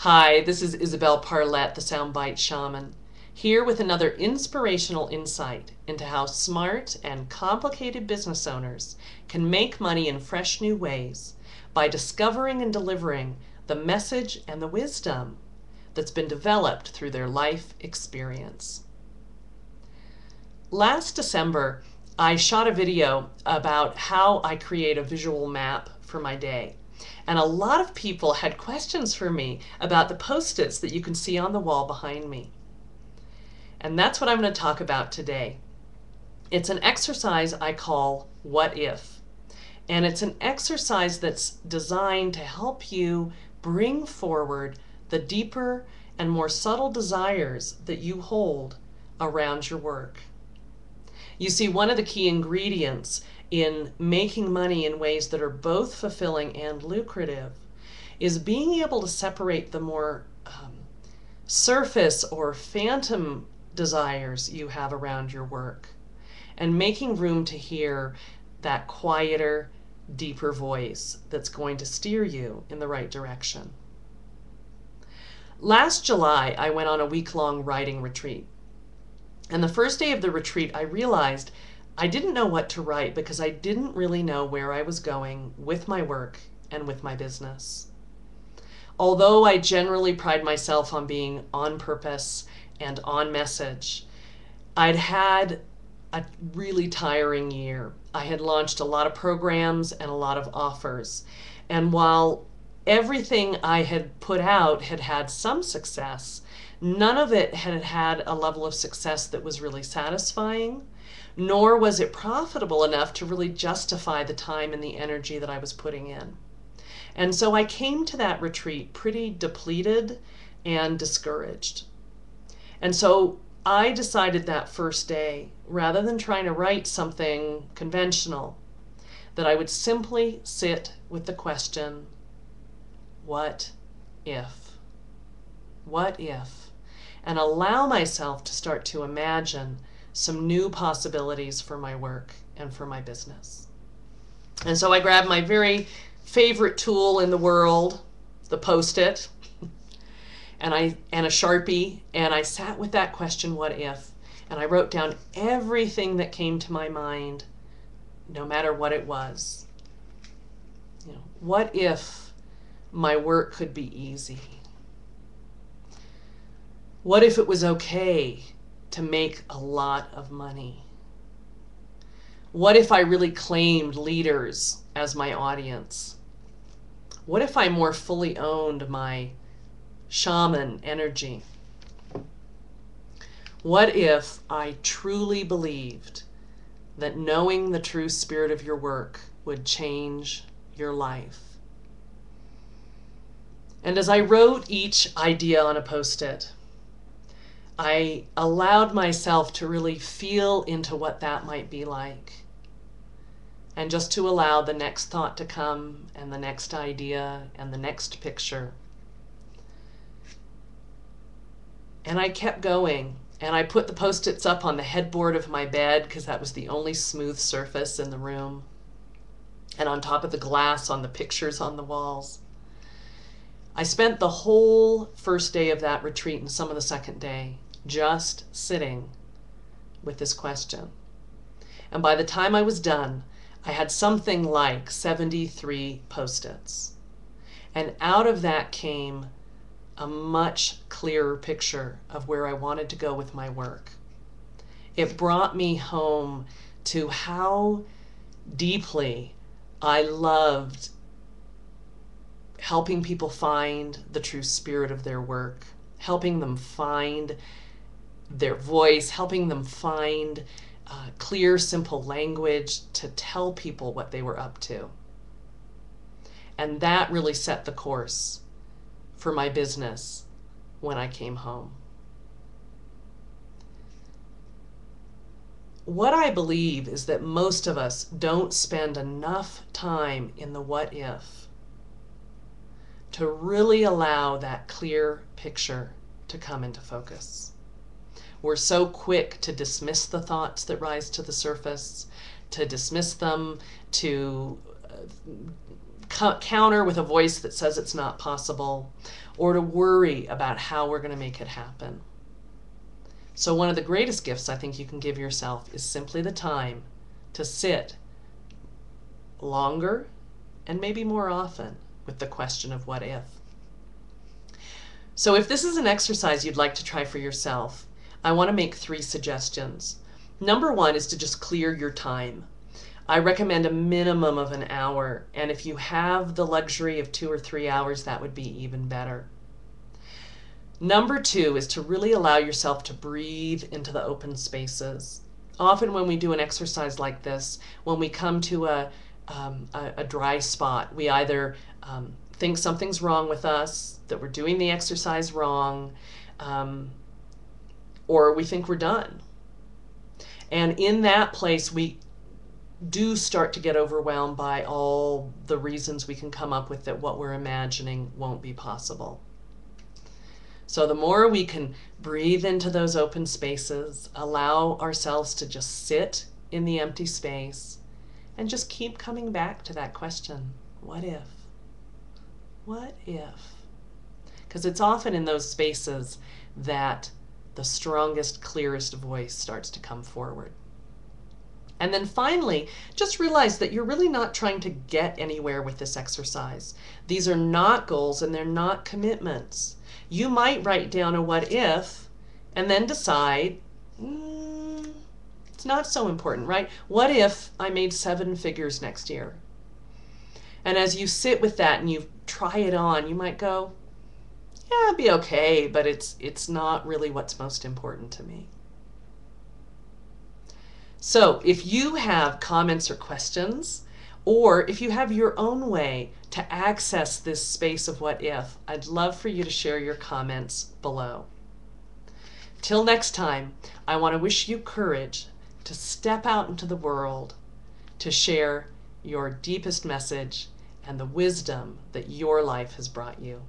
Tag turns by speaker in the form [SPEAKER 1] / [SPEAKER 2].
[SPEAKER 1] Hi, this is Isabel Parlett, the Soundbite Shaman, here with another inspirational insight into how smart and complicated business owners can make money in fresh new ways by discovering and delivering the message and the wisdom that's been developed through their life experience. Last December, I shot a video about how I create a visual map for my day. And a lot of people had questions for me about the Post-its that you can see on the wall behind me. And that's what I'm going to talk about today. It's an exercise I call What If? And it's an exercise that's designed to help you bring forward the deeper and more subtle desires that you hold around your work. You see, one of the key ingredients in making money in ways that are both fulfilling and lucrative is being able to separate the more surface or phantom desires you have around your work and making room to hear that quieter, deeper voice that's going to steer you in the right direction. Last July, I went on a week-long writing retreat. And the first day of the retreat, I realized I didn't know what to write because I didn't really know where I was going with my work and with my business. Although I generally pride myself on being on purpose and on message, I'd had a really tiring year. I had launched a lot of programs and a lot of offers. And while everything I had put out had had some success, none of it had had a level of success that was really satisfying, nor was it profitable enough to really justify the time and the energy that I was putting in. And so I came to that retreat pretty depleted and discouraged. And so I decided that first day, rather than trying to write something conventional, that I would simply sit with the question, what if? What if? And allow myself to start to imagine some new possibilities for my work and for my business. And so I grabbed my very favorite tool in the world, the Post-it, and a Sharpie, and I sat with that question, what if? And I wrote down everything that came to my mind, no matter what it was. What if my work could be easy? What if it was okay to make a lot of money? What if I really claimed leaders as my audience? What if I more fully owned my shaman energy? What if I truly believed that knowing the true spirit of your work would change your life? And as I wrote each idea on a Post-it, I allowed myself to really feel into what that might be like, and just to allow the next thought to come, and the next idea, and the next picture. And I kept going, and I put the Post-its up on the headboard of my bed because that was the only smooth surface in the room, and on top of the glass on the pictures on the walls. I spent the whole first day of that retreat and some of the second day just sitting with this question. And by the time I was done, I had something like 73 Post-its. And out of that came a much clearer picture of where I wanted to go with my work. It brought me home to how deeply I loved helping people find the true spirit of their work, helping them find their voice, helping them find clear, simple language to tell people what they were up to. And that really set the course for my business when I came home. What I believe is that most of us don't spend enough time in the what if to really allow that clear picture to come into focus. We're so quick to dismiss the thoughts that rise to the surface, to dismiss them, to counter with a voice that says it's not possible, or to worry about how we're going to make it happen. So one of the greatest gifts I think you can give yourself is simply the time to sit longer and maybe more often with the question of what if. So if this is an exercise you'd like to try for yourself, I want to make 3 suggestions. Number 1 is to just clear your time. I recommend a minimum of an hour, and if you have the luxury of 2 or 3 hours, that would be even better. Number 2 is to really allow yourself to breathe into the open spaces. Often when we do an exercise like this, when we come to a dry spot, we either think something's wrong with us, that we're doing the exercise wrong, or we think we're done. And in that place, we do start to get overwhelmed by all the reasons we can come up with that what we're imagining won't be possible. So the more we can breathe into those open spaces, allow ourselves to just sit in the empty space, and just keep coming back to that question, what if? What if? Because it's often in those spaces that the strongest, clearest voice starts to come forward. And then finally, just realize that you're really not trying to get anywhere with this exercise. These are not goals and they're not commitments. You might write down a what if and then decide, it's not so important, right? What if I made 7 figures next year? And as you sit with that and you try it on, you might go, yeah, it'd be okay, but it's not really what's most important to me. So if you have comments or questions, or if you have your own way to access this space of what if, I'd love for you to share your comments below. Till next time, I want to wish you courage to step out into the world to share your deepest message and the wisdom that your life has brought you.